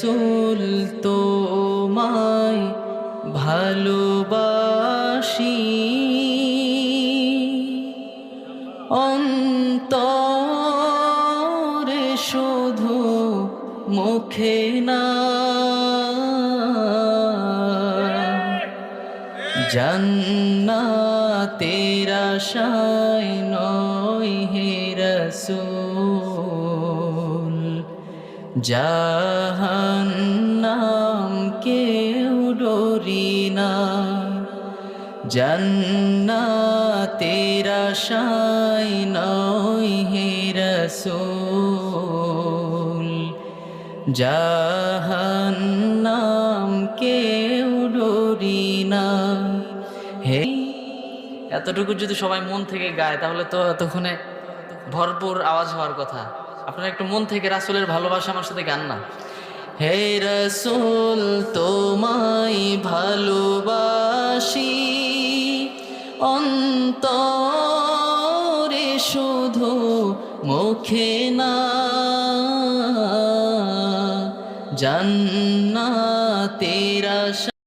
রসুল তোমায় ভালোবাসি, অন্তরে শুধু মুখে না। জান্নাতের আশায় নয় হে রসুল, জাহান্নাম কেউ ডরি না। জান্নাতের আশায় নয় হে রসুল, জাহান্নাম কেউ ডরি না। হে, এতটুকু যদি সবাই মন থেকে গায় তাহলে তো এতক্ষণে ভরপুর আওয়াজ হওয়ার কথা। আপনারা একটু মন থেকে রাসূলের ভালোবাসা আমার সাথে গান না। হে রাসূল তোমায় ভালোবাসি, অন্তরে শুধু মুখে না। জান্নাতের আশা